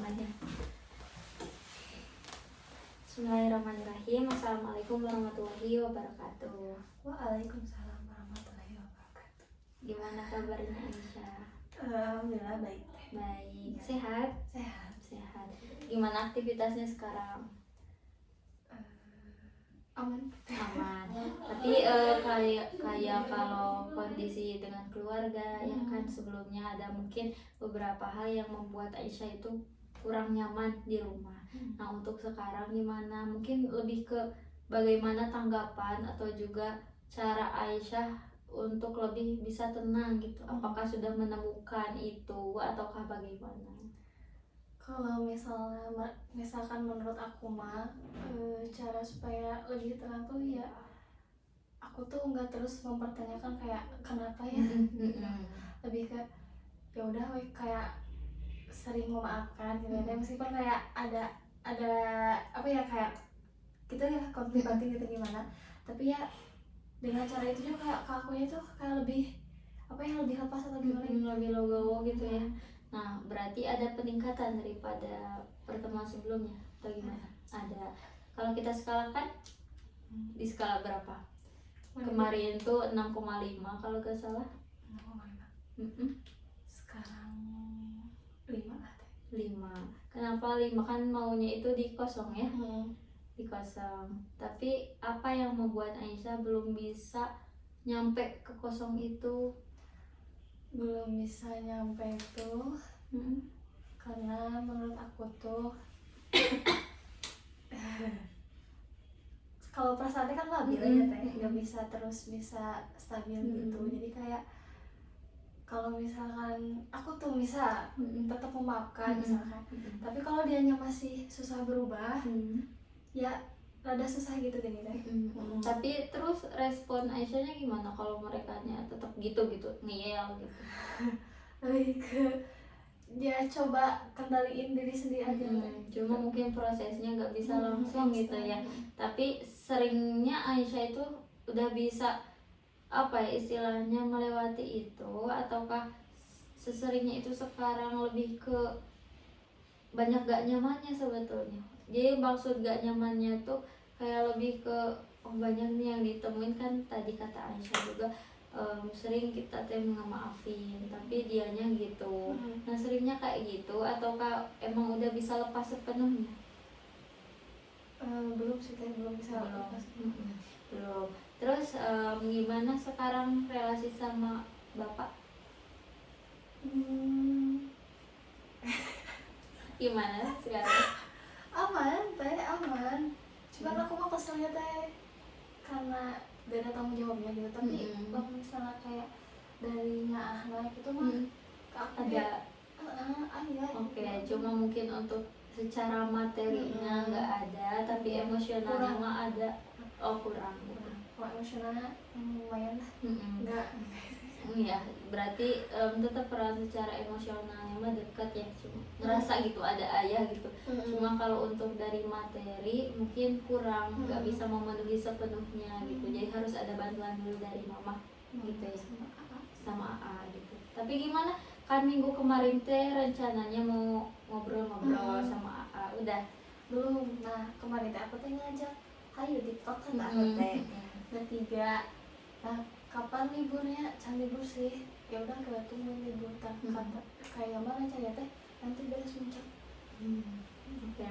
rekaman ya. Bismillahirrahmanirrahim. Assalamualaikum warahmatullahi wabarakatuh. Waalaikumsalam warahmatullahi wabarakatuh. Gimana kabarnya Aisyah? Alhamdulillah baik. Baik. Sehat? Sehat. Gimana aktivitasnya sekarang? Aman. Aman. Tapi kayak kalau kondisi dengan keluarga ya kan, sebelumnya ada mungkin beberapa hal yang membuat Aisyah itu kurang nyaman di rumah. Nah, untuk sekarang gimana? Mungkin lebih ke bagaimana tanggapan atau juga cara Aisyah untuk lebih bisa tenang gitu. Apakah sudah menemukan itu ataukah bagaimana? Kalau misalkan menurut aku mah cara supaya lebih tenang tuh ya aku tuh nggak terus mempertanyakan kayak kenapa ya. Lebih ke ya udah kayak sering memaafkan gitu ya. Meskipun kayak ada apa ya kayak kita ya konflik batin gitu gimana, tapi ya dengan cara itu juga kayak ke akunya tuh kayak lebih apa yang lebih lepas atau gimana gitu. Lebih legowo gitu ya. Nah, berarti ada peningkatan daripada pertemuan sebelumnya atau gimana? Ada. Kalau kita skalakan di skala berapa? Kemarin tuh 6,5 kalau gak salah. 6,5. Sekarang 5 lah teh. 5. Kenapa 5? Kan maunya itu di kosong ya. Di kosong. Tapi apa yang membuat Aisyah belum bisa nyampe ke kosong itu? Belum bisa nyampe itu karena menurut aku tuh kalau perasaannya kan labil aja teh, nggak bisa terus bisa stabil gitu. Jadi kayak kalau misalkan aku tuh bisa tetap memaafkan misalkan, tapi kalau dianya masih susah berubah, ya rada susah gitu gini deh. Tapi terus respon Aisyahnya gimana kalau mereka tetap gitu ngeyel gitu? Lebih ke ya coba kendaliin diri sendiri aja. Cuma mungkin prosesnya nggak bisa langsung gitu ya. Tapi seringnya Aisyah itu udah bisa apa ya istilahnya melewati itu, ataukah seseringnya itu sekarang lebih ke banyak gak nyamannya sebetulnya? Jadi maksud gak nyamannya tuh kayak lebih ke banyak nih yang ditemuin kan, tadi kata Aisyah juga sering kita teh ngemaafin tapi dianya gitu. Nah, seringnya kayak gitu ataukah emang udah bisa lepas sepenuhnya? Belum sih teh, belum bisa lepas. Belum. Terus gimana sekarang relasi sama bapak? Gimana sekarang? Aman teh, aman. Cuman aku mah keselnya teh karena beda tanggung jawabnya gitu. Tapi kalau misalnya kayak dari Nyaah naik itu mah ke aku Ada iya. Oke, cuma mungkin untuk secara materinya nggak ada, tapi emosionalnya kurang. mah ada. Oh, kurang. Kalau emosionalnya lumayan lah. Enggak. Iya, berarti tetap peran secara emosionalnya mah dekat ya, cuma ngerasa gitu ada ayah gitu. Cuma kalau untuk dari materi mungkin kurang, nggak bisa memenuhi sepenuhnya gitu. Jadi harus ada bantuan dulu dari mama gitu ya, sama AA gitu. Tapi gimana? Kan minggu kemarin teh rencananya mau ngobrol-ngobrol sama AA, udah Belum. Nah, kemarin teh aku teh ngajak, "Hayu TikTok kan aku teh." Bertiga. Nah, kapan liburnya? Can libur sih. Ya udah kita tungguin libur kata kayak mana aja teh nanti beres muncak. Oke,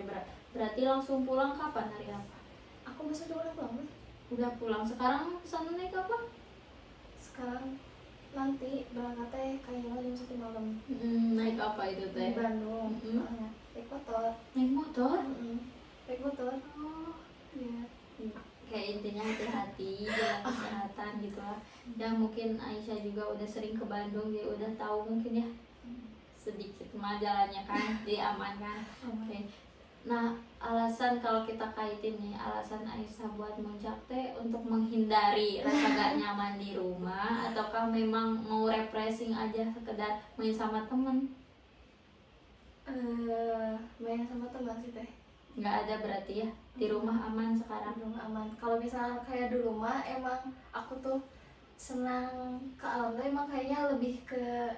berarti langsung pulang kapan, hari apa? Aku besok juga udah pulang deh. Udah pulang. Sekarang sana naik apa? Sekarang nanti berangkat teh kayaknya jam 1 malam. Naik apa itu teh? Di Bandung. Naik motor. Naik motor? Naik motor. Oh, iya. Kayak intinya hati-hati, jaga kesehatan gitu lah. Yang mungkin Aisyah juga udah sering ke Bandung, dia udah tahu mungkin ya sedikit mah jalannya kan, jadi aman kan. Oke. Nah, alasan kalau kita kaitin nih, alasan Aisyah buat muncak teh untuk menghindari rasa gak nyaman di rumah, ataukah memang mau refreshing aja sekedar main sama temen? Main sama teman sih teh. Nggak ada berarti ya, di rumah aman sekarang? Di rumah aman. Kalau misalnya kayak dulu mah emang aku tuh senang ke alam tuh emang kayaknya lebih ke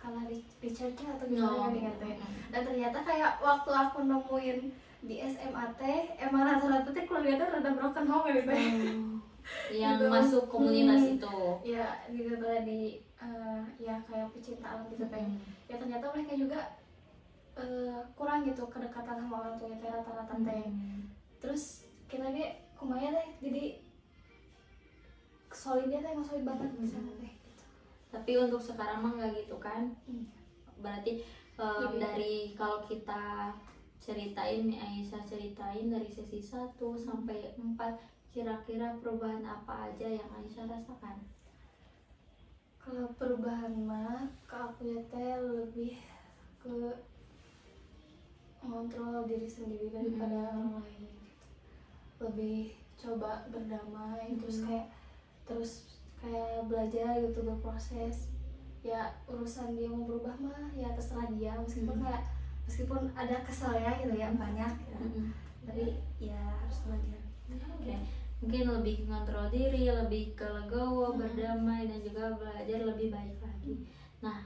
kalah Richardnya atau gimana No. nih teh. Dan ternyata kayak waktu aku nemuin di SMA teh emang rata-rata teh keluarga teh rada broken home gitu teh. Yang Gitu. masuk komunitas itu. Ya gitu tadi ya kayak pecinta alam gitu teh. Ya ternyata mereka juga kurang gitu kedekatan sama orang tuanya teh rata-rata teh. Terus kita ge kumaha teh jadi solidnya teh emang solid banget di sana teh gitu. Tapi untuk sekarang mah nggak gitu kan. Berarti dari kalau kita ceritain nih, Aisyah ceritain dari sesi 1 sampai 4, kira-kira perubahan apa aja yang Aisyah rasakan? Kalau perubahan mah ke aku ya teh lebih ke mengontrol diri sendiri daripada orang lain gitu. Lebih coba berdamai terus kayak belajar gitu berproses. Ya urusan dia mau berubah mah ya terserah dia, meskipun ada keselnya gitu ya banyak gitu. Tapi ya harus belajar. Oke. Mungkin lebih mengontrol diri, lebih ke legowo, berdamai, dan juga belajar lebih baik lagi. Nah,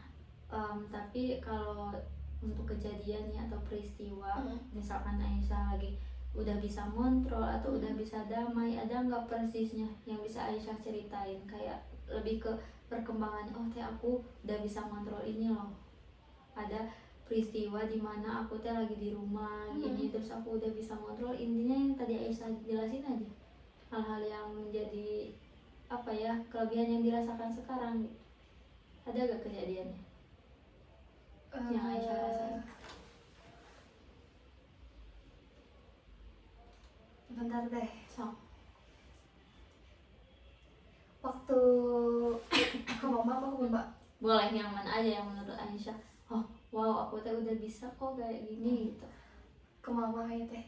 tapi kalau untuk kejadiannya atau peristiwa, misalkan Aisyah lagi udah bisa ngontrol atau udah bisa damai, ada nggak persisnya yang bisa Aisyah ceritain? Kayak lebih ke perkembangannya, oh teh aku udah bisa ngontrol ini loh. Ada peristiwa dimana aku teh lagi di rumah gini, terus aku udah bisa ngontrol. Intinya yang tadi Aisyah jelasin aja, hal-hal yang menjadi apa ya, kelebihan yang dirasakan sekarang gitu. Ada gak kejadiannya yang Aisyah rasain? Bentar deh. So, Waktu ke mama apa ke bapak? boleh yang mana aja yang menurut Aisyah, oh wow aku teh udah bisa kok kayak gini gitu. Ke mama ya teh.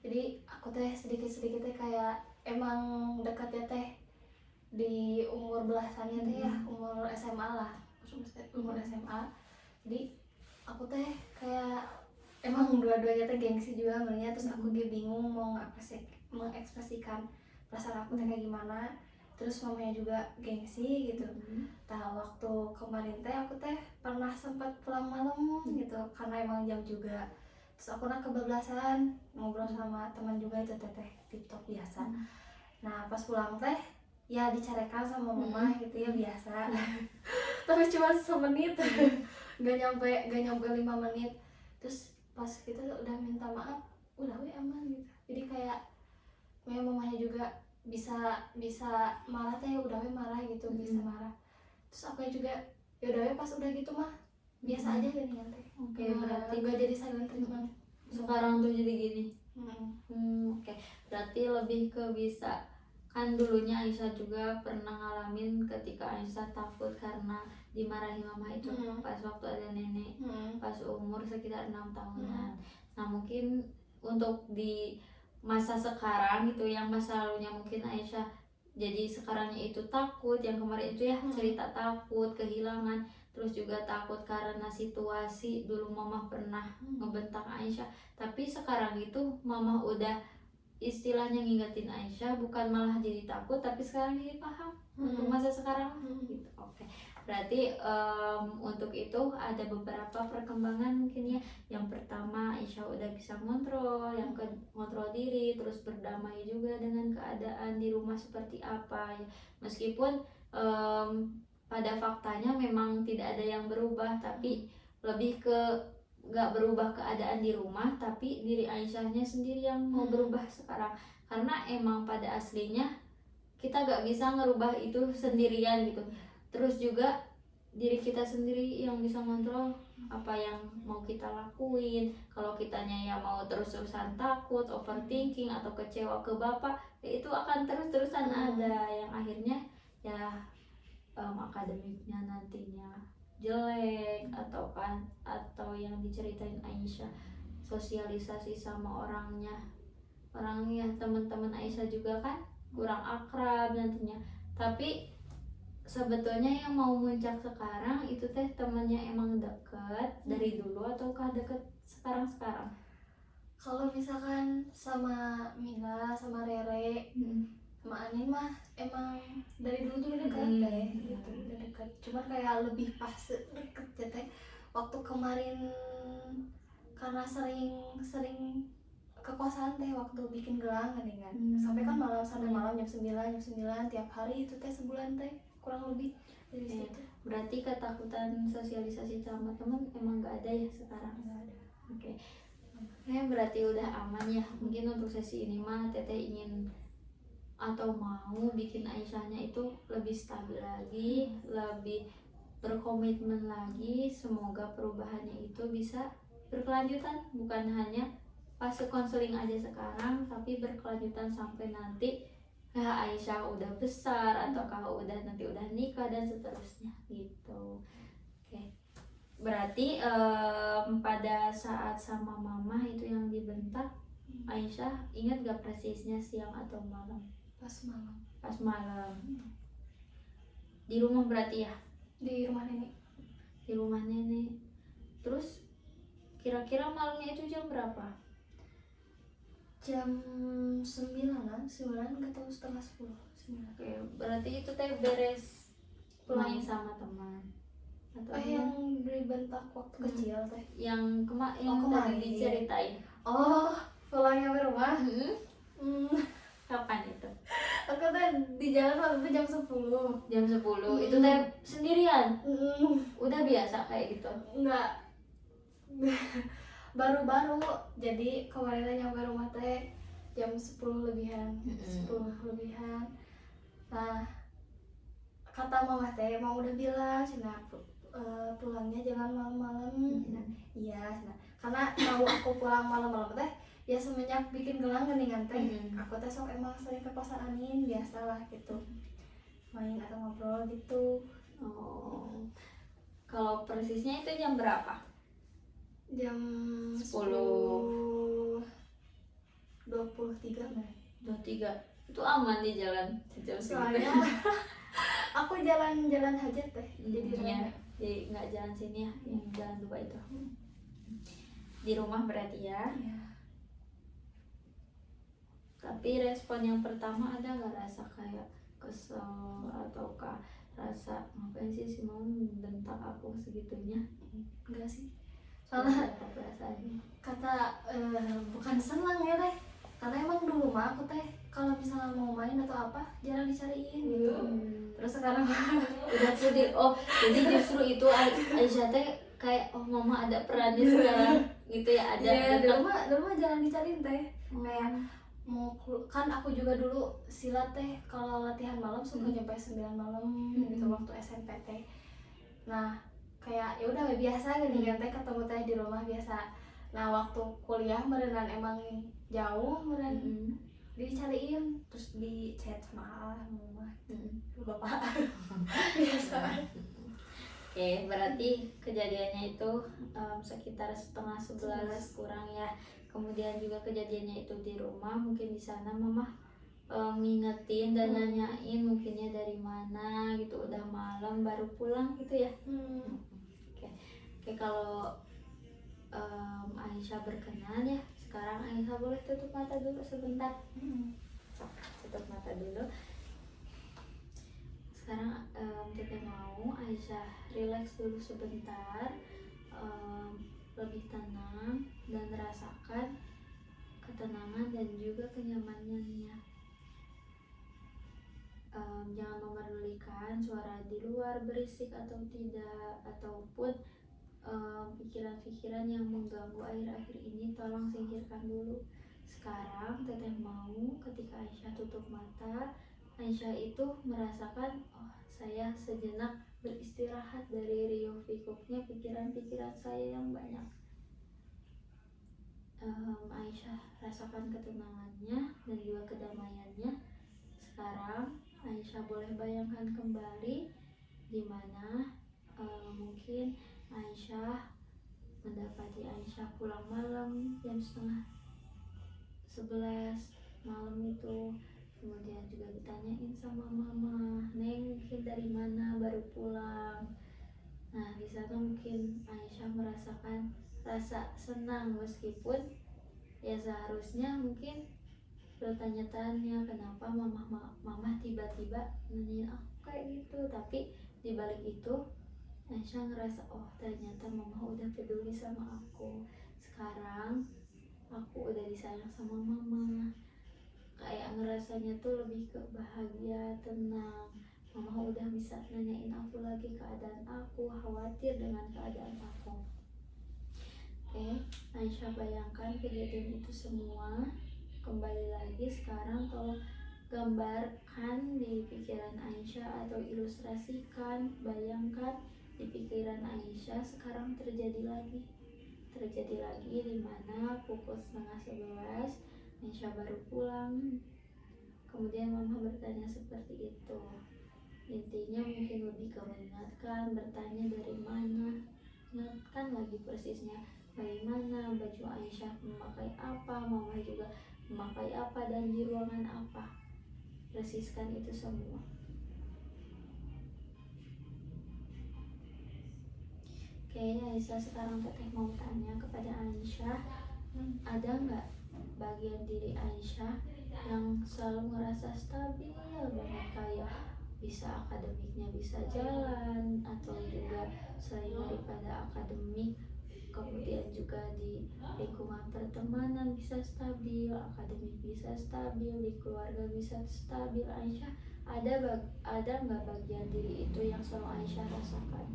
Jadi aku teh sedikit-sedikit teh kayak emang dekat ya teh di umur belasannya teh ya, umur SMA lah, umur SMA. Jadi aku teh kayak emang dua-duanya teh gengsi juga sebenarnya. Terus aku juga bingung mau mengekspresikan perasaan aku teh kayak gimana. Terus mamanya juga gengsi gitu. Nah waktu kemarin teh aku teh pernah sempat pulang malam gitu karena emang jauh juga. Terus aku kebablasan ngobrol sama teman juga itu teh TikTok biasa. Nah pas pulang teh ya dicarekan sama mama gitu ya biasa. Tapi cuma semenit, gak nyampe 5 menit. Terus pas kita udah minta maaf, udah we aman gitu. Jadi kayak mamanya juga bisa marah teh udah we marah gitu, bisa marah. Terus aku juga ya udah we pas udah gitu mah biasa aja gini teh. Oke, berarti gak jadi silent treatment. sekarang tuh jadi gini. Oke. Berarti lebih ke bisa, kan dulunya Aisyah juga pernah ngalamin ketika Aisyah takut karena dimarahi mama itu pas waktu ada nenek, pas umur sekitar 6 tahunan. Nah mungkin untuk di masa sekarang gitu, yang masa lalunya mungkin Aisyah jadi sekarangnya itu takut, yang kemarin itu ya cerita takut kehilangan, terus juga takut karena situasi dulu mama pernah ngebentak Aisyah. Tapi sekarang itu mama udah istilahnya ngingetin Aisyah, bukan malah jadi takut, tapi sekarang jadi paham untuk masa sekarang gitu. Oke. Berarti untuk itu ada beberapa perkembangan mungkin ya. Yang pertama Aisyah udah bisa ngontrol, yang ngontrol diri, terus berdamai juga dengan keadaan di rumah seperti apa ya. Meskipun pada faktanya memang tidak ada yang berubah, tapi lebih ke gak berubah keadaan di rumah, tapi diri Aisyahnya sendiri yang mau berubah sekarang. Karena emang pada aslinya kita gak bisa ngerubah itu sendirian gitu. Terus juga diri kita sendiri yang bisa ngontrol apa yang mau kita lakuin. Kalau kitanya yang mau terus-terusan takut, overthinking, atau kecewa ke bapak, ya itu akan terus-terusan ada, yang akhirnya ya akademiknya nantinya jelek, atau yang diceritain Aisyah sosialisasi sama orangnya teman-teman Aisyah juga kan kurang akrab nantinya. Tapi sebetulnya yang mau muncak sekarang itu teh temannya emang deket dari dulu ataukah deket sekarang? Kalau misalkan sama Mila sama Rere sama Anin mah emang dari dulu juga dekat teh gitu, udah dekat, cuman kayak lebih pas deket ya teh waktu kemarin karena sering ke kosan teh waktu bikin gelang kan sampai kan malam sampai malam jam 9 tiap hari itu teh sebulan teh kurang lebih dari situ. Berarti ketakutan sosialisasi sama teman emang gak ada ya sekarang? Nggak ada. Oke. Berarti udah aman ya. Mungkin untuk sesi ini mah Teteh ingin atau mau bikin Aisyahnya itu lebih stabil lagi, lebih berkomitmen lagi. Semoga perubahannya itu bisa berkelanjutan, bukan hanya fase konseling aja sekarang, tapi berkelanjutan sampai nanti Aisyah udah besar ataukah nanti udah nikah dan seterusnya gitu. Oke. Berarti pada saat sama mama itu yang dibentak, Aisyah ingat gak persisnya siang atau malam? Pas malam. Pas malam. Di rumah berarti ya? Di rumah nenek. Di rumah nenek. Terus kira-kira malamnya itu jam berapa? Jam 9-an, nggak tahu, setengah 10. 9. Oke, berarti itu teh beres main sama teman. Atau yang dibentak waktu kecil teh. Yang kemarin tadi diceritain. Oh, pulangnya ke rumah. Kapan itu? Aku teh di jalan waktu itu jam 10. Jam 10. Itu teh sendirian. Udah biasa kayak gitu. Enggak. Baru-baru. Jadi kemarin nyampe rumah teh jam 10 lebihan. 10 lebihan. Nah, kata mama teh emang udah bilang cina pulangnya jangan malam-malam. Iya, cina. Karena tahu aku pulang malam-malam teh ya semenjak bikin gelang geningan teh aku teh sok emang sering ke kosan Anin, biasalah gitu main atau ngobrol gitu. Oh, kalau persisnya itu jam berapa? Jam 10. 23 nih. 23. Itu aman di jalan jam Soalnya aku jalan-jalan hajat teh. Jadi nggak jalan sini ya, yang jalan 2 itu. Di rumah berarti ya. Tapi respon yang pertama ada nggak rasa kayak kesel ataukah rasa ngapain sih si mau bentak aku segitunya? Enggak sih. Soalnya kata bukan senang ya teh. Karena emang dulu mah aku teh kalau misalnya mau main atau apa jarang dicariin gitu. Terus sekarang udah sedih. Oh, jadi justru itu Aisyah teh kayak mama ada perannya sekarang gitu ya, ada. Iya, dulu mah jarang dicariin teh. Kayak mau kan aku juga dulu silat teh kalau latihan malam suka nyampe 9 malam gitu waktu SMP teh. Nah, kayak ya udah biasa gini kan teh ketemu teh di rumah biasa. Nah, waktu kuliah merenan emang jauh dicariin terus di chat sama mama bapak biasa. Oke, berarti kejadiannya itu sekitar setengah 11 kurang ya. Kemudian juga kejadiannya itu di rumah, mungkin di sana mama ngingetin dan nanyain mungkinnya dari mana gitu, udah malam baru pulang gitu ya. Oke, kalau Aisyah berkenan ya, sekarang Aisyah boleh tutup mata dulu sebentar. Tutup mata dulu. Sekarang kita mau Aisyah relax dulu sebentar, lebih tenang dan rasakan ketenangan dan juga kenyamanannya. Jangan memerdulikan suara di luar berisik atau tidak, ataupun pikiran-pikiran yang mengganggu akhir-akhir ini tolong singkirkan dulu. Sekarang Teteh mau ketika Aisyah tutup mata, Aisyah itu merasakan saya sejenak beristirahat dari riuh pikuknya pikiran-pikiran saya yang banyak. Aisyah rasakan ketenangannya dan juga kedamaiannya. Sekarang Aisyah boleh bayangkan kembali di mana mungkin Aisyah mendapati Aisyah pulang malam jam setengah 11 malam itu. Kemudian juga ditanyain sama mama, Neng mungkin dari mana baru pulang. Nah, di sana mungkin Aisyah merasakan rasa senang meskipun ya seharusnya mungkin bertanya-tanya kenapa mama tiba-tiba nanyain aku kayak gitu. Tapi di balik itu Aisyah ngerasa oh ternyata mama udah peduli sama aku. Sekarang aku udah disayang sama mama. Kayak ngerasanya tuh lebih ke bahagia, tenang. Mama udah bisa nanyain aku lagi keadaan aku, khawatir dengan keadaan aku. Aisyah bayangkan kejadian itu semua. Kembali lagi sekarang tolong gambarkan di pikiran Aisyah atau ilustrasikan, bayangkan di pikiran Aisyah sekarang terjadi lagi di mana pukul 10:30 Aisyah baru pulang. Kemudian mama bertanya seperti itu. Intinya mungkin lebih ke mengingatkan, bertanya dari mana, ingatkan lagi persisnya bagaimana baju Aisyah memakai apa, mama juga memakai apa, dan di ruangan apa. Persiskan itu semua. Oke, Aisyah, sekarang teteh mau tanya kepada Aisyah, ada nggak bagian diri Aisyah yang selalu ngerasa stabil banget, kayak bisa akademiknya bisa jalan, atau juga selain daripada akademik kemudian juga di lingkungan pertemanan bisa stabil, akademik bisa stabil, di keluarga bisa stabil. Aisyah ada nggak bagian diri itu yang selalu Aisyah rasakan,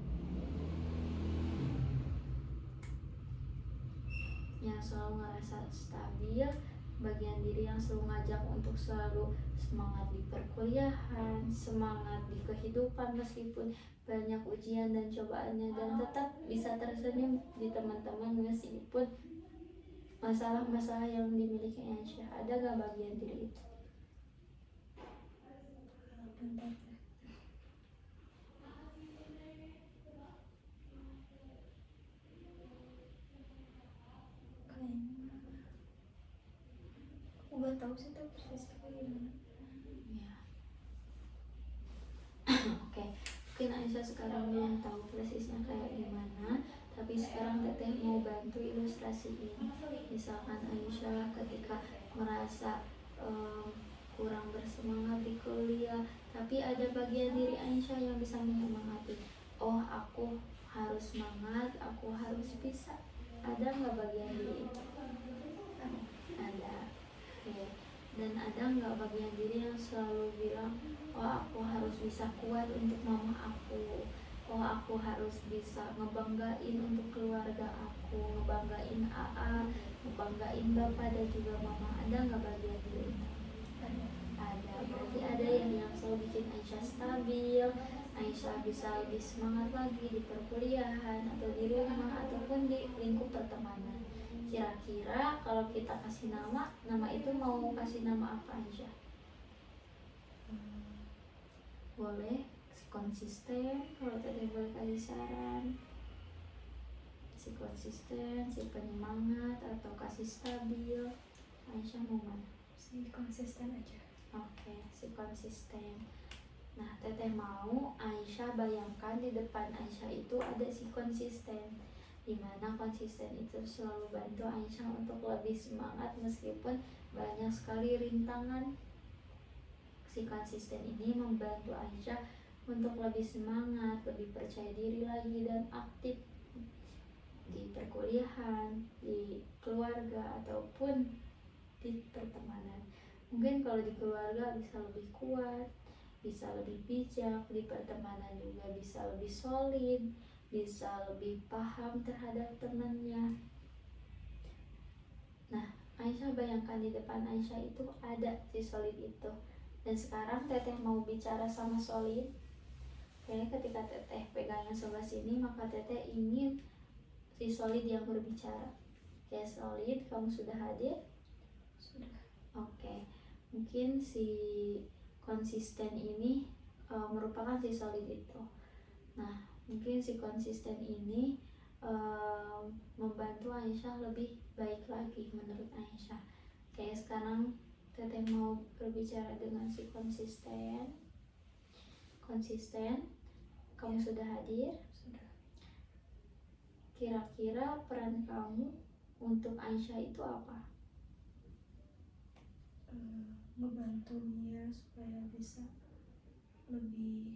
yang selalu ngerasa stabil, bagian diri yang selalu ngajak untuk selalu semangat di perkuliahan, semangat di kehidupan meskipun banyak ujian dan cobaannya, dan tetap bisa tersenyum di teman-teman meskipun masalah-masalah yang dimiliki Aisyah. Ada gak bagian diri itu? Aku gak tahu sih tuh persisnya gimana. Ya. Oke, mungkin Aisyah sekarang belum tahu persisnya kayak gimana, tapi sekarang teteh mau bantu ilustrasiin. Misalkan Aisyah ketika merasa kurang bersemangat di kuliah, tapi ada bagian diri Aisyah yang bisa menyemangati. Oh, aku harus semangat, aku harus bisa. Ada nggak bagian diri itu? Ada. Oke. Dan ada nggak bagian diri yang selalu bilang, oh aku harus bisa kuat untuk mama aku, oh aku harus bisa ngebanggain untuk keluarga aku, ngebanggain AA, ngebanggain bapak dan juga mama. Ada nggak bagian diri itu? Ada. Berarti ada yang selalu bikin Aisyah stabil, Aisyah bisa lebih semangat lagi di perkuliahan atau di rumah ataupun di lingkup pertemanan. Kira-kira kalau kita kasih nama itu mau kasih nama apa aja? Boleh si konsisten, kalau tadi boleh kasih saran. Si konsisten, si penyemangat, atau kasih stabil. Aisyah mau mana? Si konsisten aja. Oke, si konsisten. Nah, teteh mau Aisyah bayangkan di depan Aisyah itu ada si konsisten, dimana konsisten itu selalu bantu Aisyah untuk lebih semangat meskipun banyak sekali rintangan. Si konsisten ini membantu Aisyah untuk lebih semangat, lebih percaya diri lagi, dan aktif di perkuliahan, di keluarga, ataupun di pertemanan. Mungkin kalau di keluarga bisa lebih kuat, bisa lebih bijak, di pertemanan juga bisa lebih solid, bisa lebih paham terhadap temannya. Nah, Aisyah bayangkan di depan Aisyah itu ada si solid itu. Dan sekarang teteh mau bicara sama solid. Oke, ketika teteh pegangnya sebelah sini, maka teteh ingin si solid yang berbicara. Oke, solid, kamu sudah hadir? Sudah. Oke, mungkin si konsisten ini merupakan si solid itu. Nah, mungkin si konsisten ini membantu Aisyah lebih baik lagi menurut Aisyah. Oke, sekarang teteh mau berbicara dengan si konsisten. Konsisten, kamu sudah hadir? Sudah. Kira-kira peran kamu untuk Aisyah itu apa? ngebantu dia supaya bisa lebih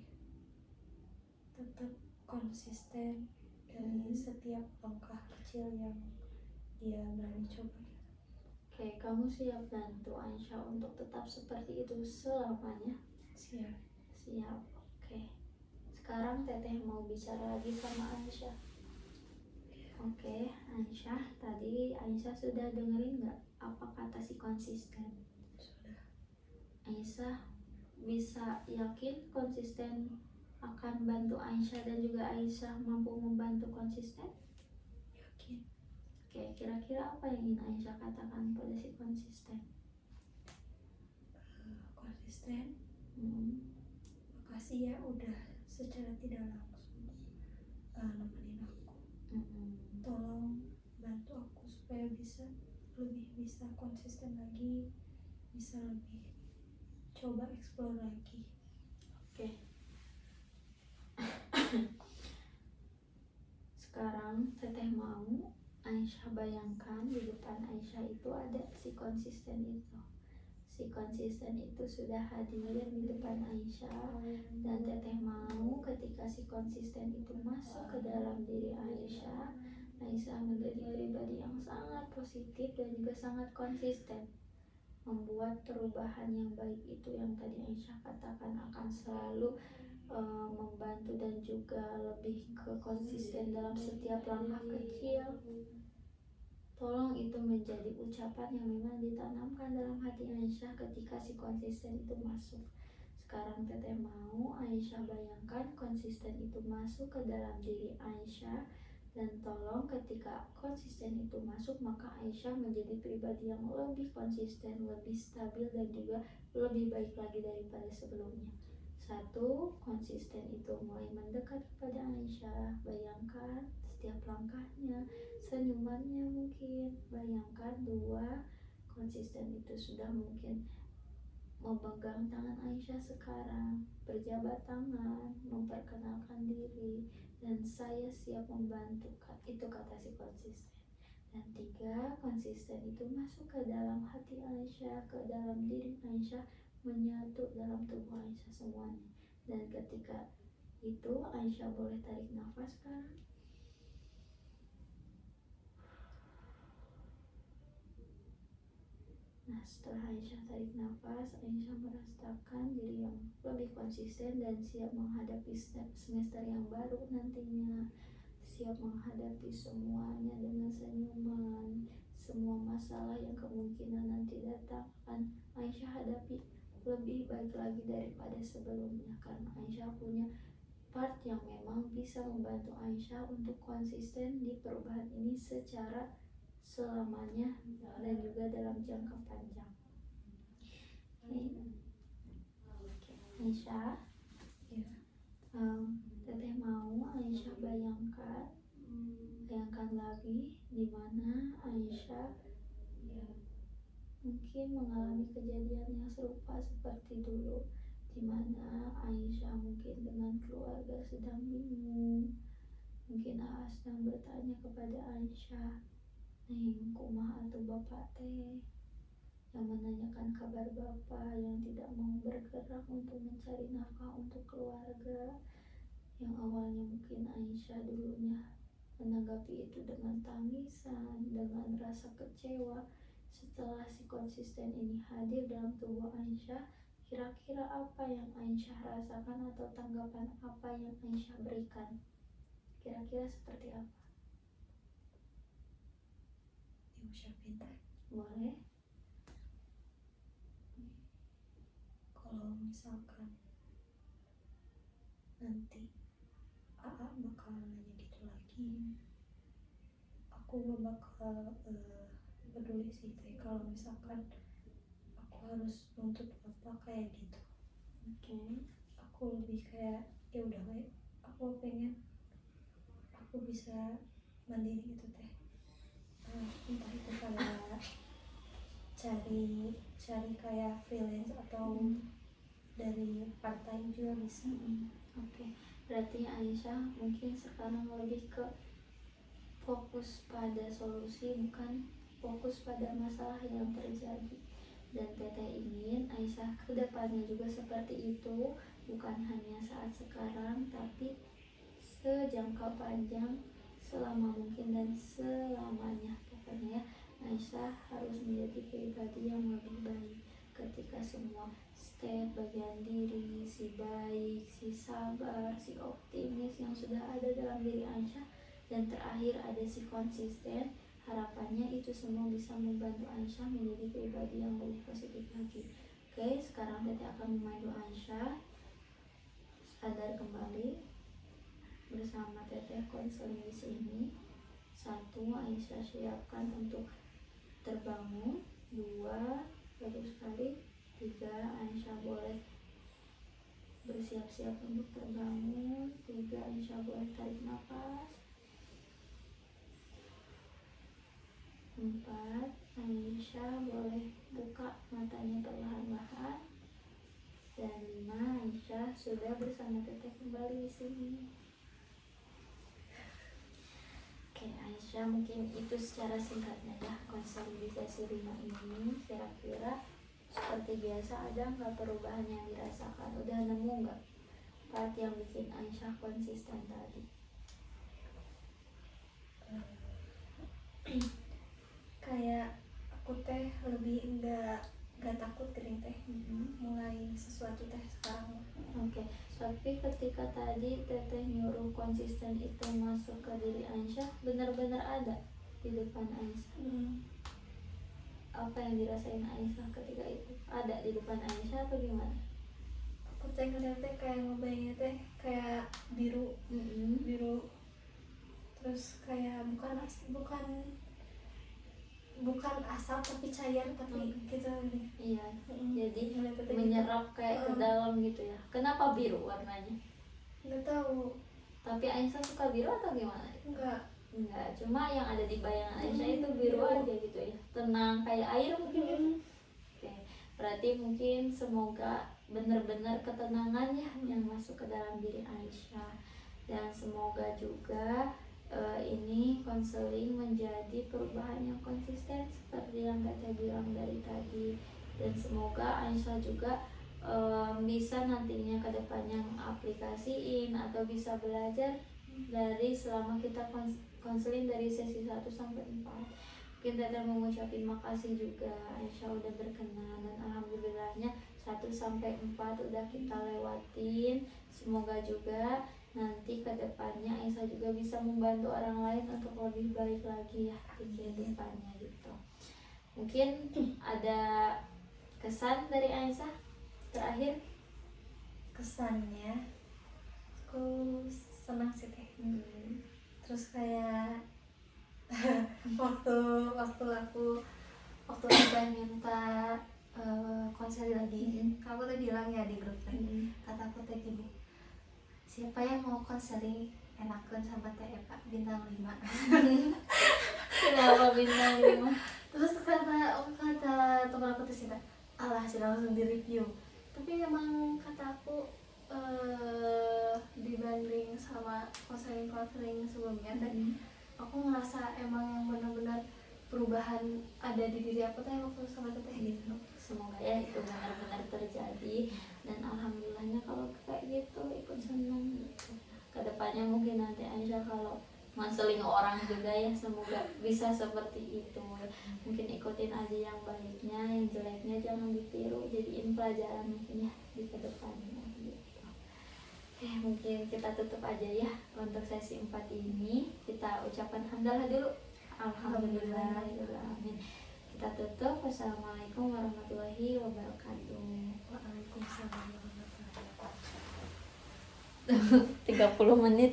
tetap konsisten dari setiap langkah kecil yang dia berani coba. Oke, kamu siap bantu Aisyah untuk tetap seperti itu selamanya? Siap. Siap. Oke. Sekarang Teteh mau bicara lagi sama Aisyah. Oke, Aisyah, tadi Aisyah sudah dengerin nggak apa kata si konsisten? Sudah. Aisyah bisa yakin konsisten akan bantu Aisyah dan juga Aisyah mampu membantu konsisten? Yakin. Oke, kira-kira apa yang ingin Aisyah katakan pada si konsisten? Konsisten. Makasih ya udah secara tidak langsung nemenin aku. Tolong bantu aku supaya lebih bisa konsisten lagi, bisa lebih coba explore lagi. Oke. Sekarang Teteh mau Aisyah bayangkan di depan Aisyah itu ada si konsisten itu. Si konsisten itu sudah hadir di depan Aisyah, dan Teteh mau ketika si konsisten itu masuk ke dalam diri Aisyah, Aisyah menjadi pribadi yang sangat positif dan juga sangat konsisten membuat perubahan yang baik itu yang tadi Aisyah katakan akan selalu membantu dan juga lebih ke konsisten dalam setiap langkah kecil. Tolong itu menjadi ucapan yang memang ditanamkan dalam hati Aisyah ketika si konsisten itu masuk. Sekarang Teteh mau Aisyah bayangkan konsisten itu masuk ke dalam diri Aisyah, dan tolong ketika konsisten itu masuk maka Aisyah menjadi pribadi yang lebih konsisten, lebih stabil dan juga lebih baik lagi daripada sebelumnya. 1. Konsisten itu mulai mendekat kepada Aisyah. Bayangkan setiap langkahnya, senyumannya mungkin. Bayangkan 2. Konsisten itu sudah mungkin memegang tangan Aisyah sekarang, berjabat tangan, memperkenalkan diri, dan saya siap membantu. Itu kata si konsisten. Dan 3. Konsisten itu masuk ke dalam hati Aisyah, ke dalam diri Aisyah, menyatu dalam tubuh Aisyah semuanya. Dan ketika itu Aisyah boleh tarik nafas sekarang. Nah, setelah Aisyah tarik nafas, Aisyah merasakan diri yang lebih konsisten dan siap menghadapi semester yang baru nantinya. Siap menghadapi semuanya dengan senyuman. Semua masalah yang kemungkinan nanti datang akan Aisyah hadapi lebih baik lagi daripada sebelumnya, karena Aisyah punya part yang memang bisa membantu Aisyah untuk konsisten di perubahan ini secara selamanya dan juga dalam jangka panjang. Oke. Aisyah, Ya. Teteh mau Aisyah bayangkan lagi di mana Aisyah mungkin mengalami kejadian yang serupa seperti dulu, di mana Aisyah mungkin dengan keluarga sedang bingung. Mungkin sedang bertanya kepada Aisyah, "Neng, kumaha atuh bapak teh?" Yang menanyakan kabar bapak yang tidak mau bergerak untuk mencari nafkah untuk keluarga. Yang awalnya mungkin Aisyah dulunya menanggapi itu dengan tangisan, dengan rasa kecewa. Setelah si konsisten ini hadir dalam tubuh Aisyah, kira-kira apa yang Aisyah rasakan atau tanggapan apa yang Aisyah berikan? Kira-kira seperti apa? Diucapin teh. Boleh? Kalau misalkan nanti AA bakal nanya gitu lagi, aku gak bakal peduli sih teh kalau misalkan aku harus nuntut apa kayak gitu. Oke. Aku lebih kayak ya udah we, aku pengen aku bisa mandiri gitu teh. Entah itu kayak cari kayak freelance atau dari part time juga bisa. Oke. Berarti Aisyah mungkin sekarang lebih ke fokus pada solusi, bukan fokus pada masalah yang terjadi. dan teteh ingin Aisyah kedepannya juga seperti itu, bukan hanya saat sekarang tapi sejangka panjang, selama mungkin dan selamanya. Pokoknya ya, Aisyah harus menjadi pribadi yang lebih baik ketika semua step bagian diri, si baik, si sabar, si optimis yang sudah ada dalam diri Aisyah, dan terakhir ada si konsisten. Harapannya itu semua bisa membantu Aisyah menjadi pribadi yang lebih positif lagi. Oke, sekarang Teteh akan memandu Aisyah sadar kembali bersama Teteh konseling di sini. 1, Aisyah siapkan untuk terbangun. 2, baru sekali. 3, Aisyah boleh bersiap-siap untuk terbangun. 3, Aisyah boleh tarik nafas. 4, Aisyah boleh buka matanya perlahan-lahan. Dan 5, Aisyah sudah bersama Teteh kembali di sini. Oke, Aisyah, mungkin itu secara singkatnya ya konseling di sesi 5 ini. Kira-kira seperti biasa ada nggak perubahan yang dirasakan? Udah nemu nggak part yang bikin Aisyah konsisten tadi? Kayak aku teh lebih nggak takut gering teh mulai sesuatu teh sekarang. Oke, tapi ketika tadi Teteh nyuruh konsisten itu masuk ke diri Aisyah, benar-benar ada di depan Aisyah. Apa yang dirasain Aisyah ketika itu? Ada di depan Aisyah atau gimana? Aku teh ngeliat teh kayak ngebayangnya teh kayak biru, terus kayak bukan asap tapi cair, tapi gitu nih. Iya, jadi Ngeliat teh menyerap kayak ke dalam gitu ya. Kenapa biru warnanya? nggak tahu, Tapi Aisyah suka biru atau gimana? nggak Cuma yang ada di bayangan Aisyah itu biru aja gitu ya. Tenang kayak air mungkin ya. Oke, berarti mungkin semoga benar-benar ketenangan ya yang masuk ke dalam diri Aisyah. Dan semoga juga ini konseling menjadi perubahan yang konsisten seperti yang Teteh bilang dari tadi. Dan semoga Aisyah juga bisa nantinya ke depannya mengaplikasiin atau bisa belajar dari selama kita konseling dari sesi 1 sampai 4. Mungkin Teteh mau ngucapin makasih juga Aisyah udah berkenan, dan alhamdulillahnya 1 sampai 4 udah kita lewatin. Semoga juga nanti ke depannya Aisyah juga bisa membantu orang lain untuk lebih baik lagi ya di kehidupannya gitu. Mungkin ada kesan dari Aisyah terakhir? Kesannya aku senang sih teh. Terus kayak waktu aku minta konseling lagi, kamu tuh bilang ya di grup teh, kataku teh gini, siapa yang mau konseling enakan sama teh Eva bintang 5. Kenapa bintang 5? Terus kata teman aku tuh sih, alah sudah langsung di review. Tapi memang kata aku dibanding sama konseling sebelumnya teh, aku ngerasa emang yang benar-benar perubahan ada di diri aku teh waktu sama teteh gitu. Semoga ya itu benar-benar terjadi, dan alhamdulillahnya kalau kayak gitu ikut senang gitu. Kedepannya mungkin nanti Aisyah kalau konseling orang juga ya, semoga bisa seperti itu. Mungkin ikutin aja yang baiknya, yang jeleknya jangan ditiru, jadiin pelajaran mungkin ya di kedepannya gitu. Oke, mungkin kita tutup aja ya untuk sesi 4 ini. Kita ucapkan hamdalah dulu. Alhamdulillahirrahmanirrahim. Kita tutup. Wassalamualaikum warahmatullahi wabarakatuh. Waalaikumsalam warahmatullahi wabarakatuh. 30 menit